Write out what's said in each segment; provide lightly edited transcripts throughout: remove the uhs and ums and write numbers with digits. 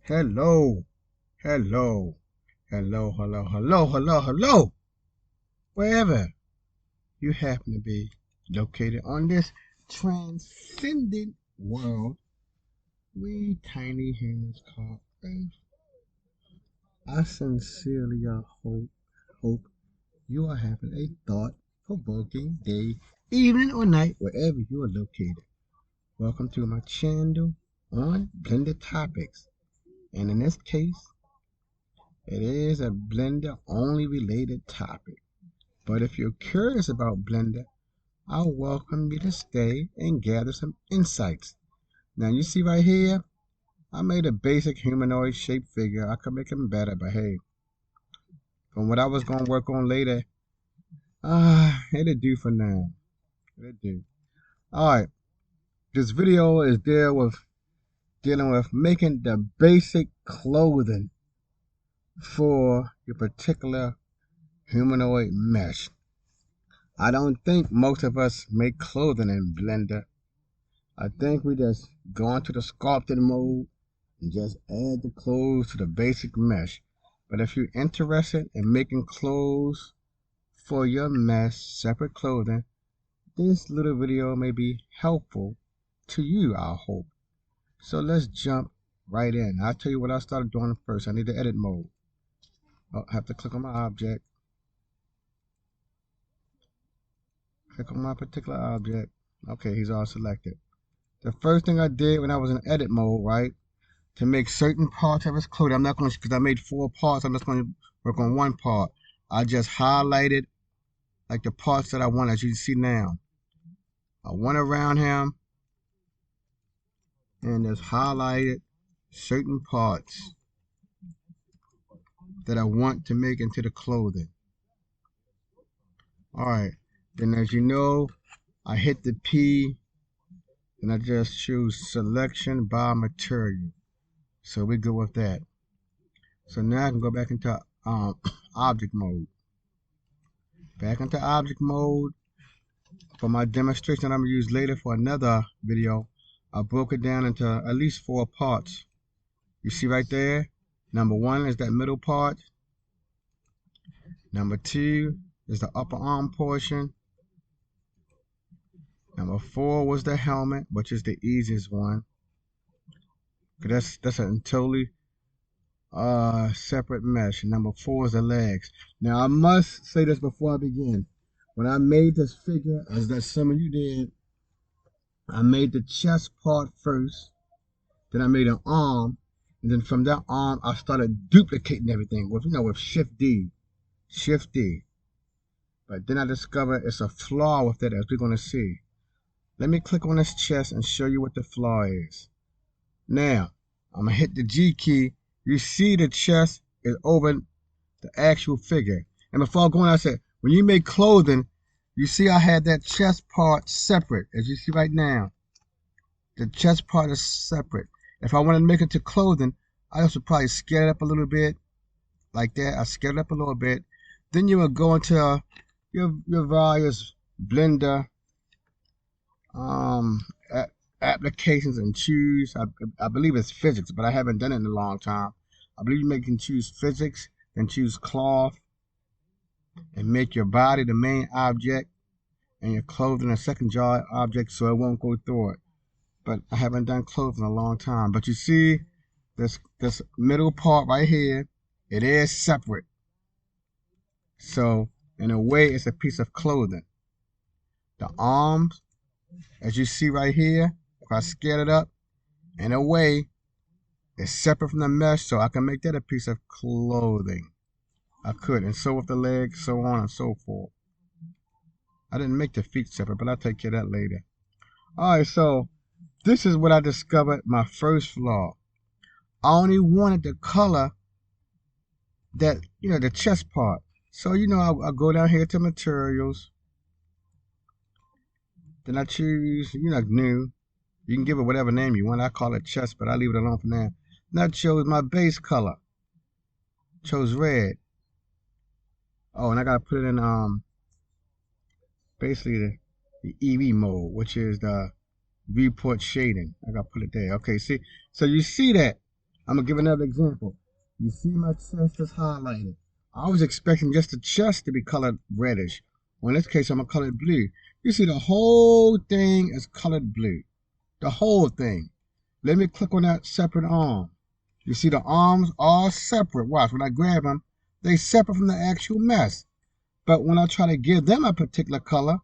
Hello, hello, hello, hello, hello, hello, hello. Wherever you happen to be located on this transcendent world we tiny humans call Earth, I sincerely hope you are having a thought-provoking day, evening, or night, wherever you are located. Welcome to my channel on Blended Topics. And in this case, it is a Blender only related topic. But if you're curious about Blender, I welcome you to stay and gather some insights. Now you see right here, I made a basic humanoid shaped figure. I could make him better, but hey, from what I was going to work on later, it'll do for now. It'll do. Alright, this video is dealing with making the basic clothing for your particular humanoid mesh. I don't think most of us make clothing in Blender. I think we just go into the sculpting mode and just add the clothes to the basic mesh. But if you're interested in making clothes for your mesh, separate clothing, this little video may be helpful to you, I hope. So let's jump right in. I'll tell you what I started doing first. I need the edit mode. I have to click on my object. Click on my particular object. Okay, he's all selected. The first thing I did when I was in edit mode, right, to make certain parts of his clothing, I'm not going to, because I made 4 parts, I'm just going to work on 1 part. I just highlighted like the parts that I want, as you see now. I went around him and just highlighted certain parts that I want to make into the clothing. Alright, then as you know, I hit the P and I just choose selection by material. So we go with that. So now I can go back into object mode. Back into object mode. For my demonstration I'm going to use later for another video, I broke it down into at least 4 parts. You see right there, number 1 is that middle part. Number 2 is the upper arm portion. Number 4 was the helmet, which is the easiest one. That's a totally separate mesh. Number 4 is the legs. Now I must say this before I begin. When I made this figure, as that some of you did, I made the chest part first, then I made an arm, and then from that arm I started duplicating everything with Shift D. But then I discovered it's a flaw with it, as we're gonna see. Let me click on this chest and show you what the flaw is. Now I'm gonna hit the G key. You see the chest is over the actual figure. And before going, I said, when you make clothing, you see I had that chest part separate, as you see right now. The chest part is separate. If I wanted to make it to clothing, I also probably scale it up a little bit, like that. I scale it up a little bit. Then you would go into your various Blender applications and choose. I believe it's physics, but I haven't done it in a long time. I believe you can choose physics, then choose cloth, and make your body the main object and your clothing a secondary object, so it won't go through it. But I haven't done clothing in a long time. But you see this middle part right here, it is separate. So in a way, it's a piece of clothing. The arms, as you see right here, if I scale it up, in a way, it's separate from the mesh, so I can make that a piece of clothing. I could, and so with the legs, so on and so forth. I didn't make the feet separate, but I'll take care of that later. Alright, so this is what I discovered, my first flaw. I only wanted the color that, the chest part. So, I'll go down here to materials. Then I choose, new. You can give it whatever name you want. I call it chest, but I leave it alone for now. Then I chose my base color. Chose red. Oh, and I gotta put it in basically the EV mode, which is the viewport shading. I gotta put it there. Okay, see, so you see that I'm going to give another example. You see my chest is highlighted. I was expecting just the chest to be colored reddish. Well, in this case, I'm going to color it blue. You see the whole thing is colored blue. The whole thing. Let me click on that separate arm. You see the arms are separate. Watch, when I grab them, they separate from the actual mess. But when I try to give them a particular color,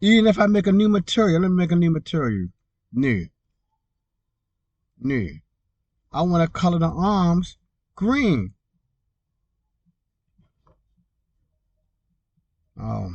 even if I make a new material, let me make a new material. New. I want to color the arms green. Oh,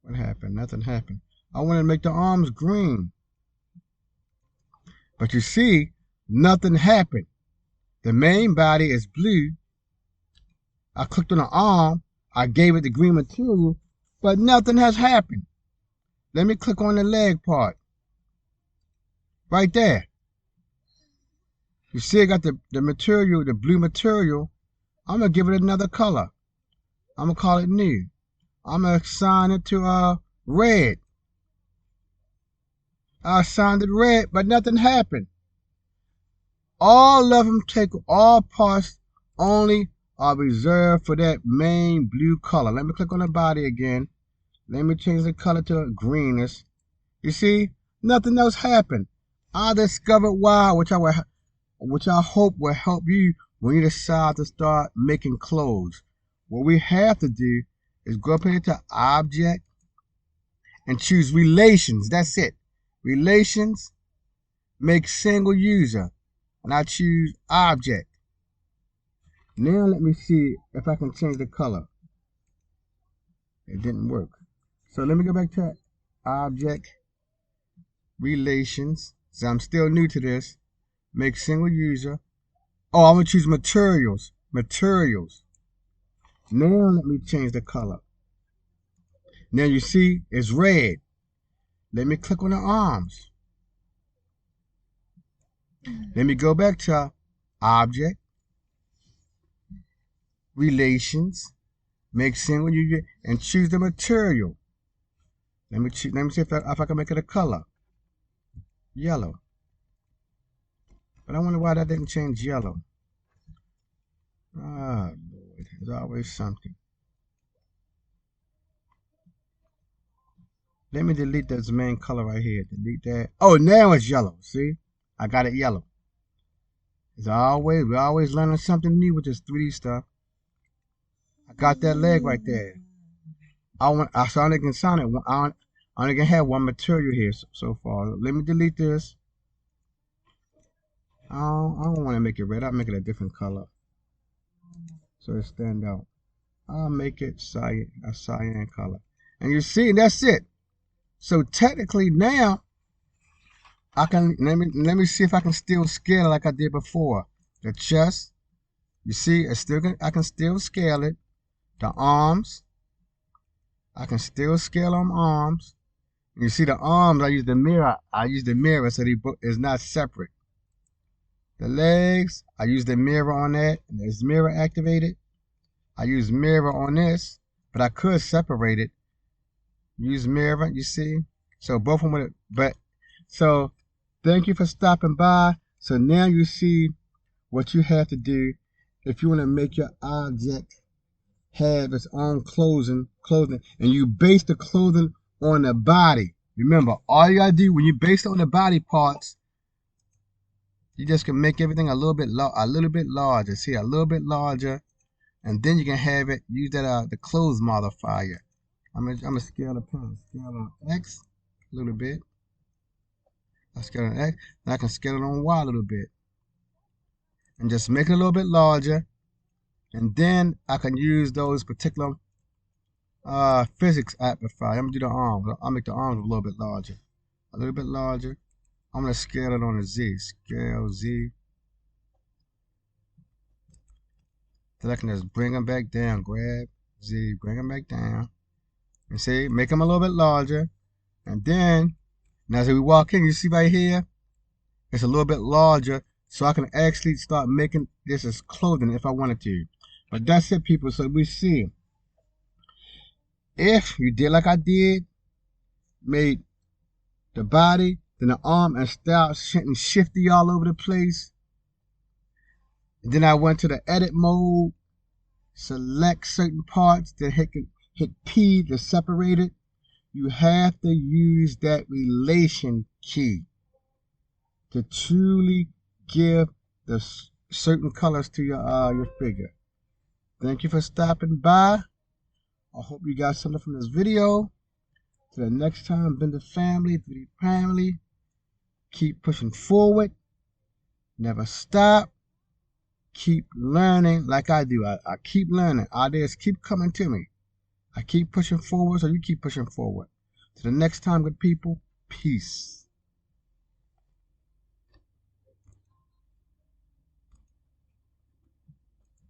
what happened? Nothing happened. I want to make the arms green. But you see, nothing happened. The main body is blue. I clicked on the arm. I gave it the green material, but nothing has happened. Let me click on the leg part. Right there. You see I got the material, the blue material. I'm going to give it another color. I'm going to call it new. I'm going to assign it to red. I assigned it red, but nothing happened. All of them all parts only are reserved for that main blue color. Let me click on the body again. Let me change the color to greenish. You see, nothing else happened. I discovered why, which I hope will help you when you decide to start making clothes. What we have to do is go up here to Object and choose Relations. That's it. Relations, make single user. And I choose Object. Now let me see if I can change the color. It didn't work. So let me go back to Object, Relations. So I'm still new to this. Make single user. Oh, I'm going to choose Materials. Materials. Now let me change the color. Now you see it's red. Let me click on the arms. Let me go back to Object, Relations, make single user, and choose the material. Let me see if I can make it a color. Yellow. But I wonder why that didn't change yellow. Ah, Lord, there's always something. Let me delete this main color right here. Delete that. Oh, now it's yellow. See? I got it yellow. We're always learning something new with this 3D stuff. I got that leg right there. So I only can sign it. I only can have one material here so far. Let me delete this. I don't want to make it red. I'll make it a different color so it stand out. I'll make it a cyan color. And you see, that's it. So technically now, I can let me see if I can still scale it like I did before. The chest, you see, I can still scale it. The arms, I can still scale on arms. You see the arms, I use the mirror. So it's not separate. The legs, I use the mirror on that. And it's mirror activated. I use mirror on this, but I could separate it. Use mirror, you see? So both of them so thank you for stopping by. So now you see what you have to do if you want to make your object have its own clothing, and you base the clothing on the body. Remember, all you gotta do when you base it on the body parts, you just can make everything a little bit larger. See, a little bit larger, and then you can have it use that the clothes modifier. I'm gonna scale the pen, scale on X a little bit. I scale on X, and I can scale it on Y a little bit, and just make it a little bit larger, and then I can use those particular physics amplifier. I'm gonna do the arms. I'll make the arms a little bit larger. A little bit larger. I'm gonna scale it on a Z. Scale Z. Then I can just bring them back down. Grab Z, bring them back down. And see, make them a little bit larger. And then, now as we walk in, you see right here, it's a little bit larger. So I can actually start making this as clothing if I wanted to. But that's it, people. So we see, if you did like I did, made the body, Then the arm and start getting shifty all over the place. And then I went to the edit mode, select certain parts, then hit P to separate it. You have to use that relation key to truly give the certain colors to your figure. Thank you for stopping by. I hope you got something from this video. Till the next time, been the family, 3D family. Keep pushing forward. Never stop. Keep learning like I do. I keep learning. Ideas keep coming to me. I keep pushing forward, so you keep pushing forward. Till the next time, good people, peace.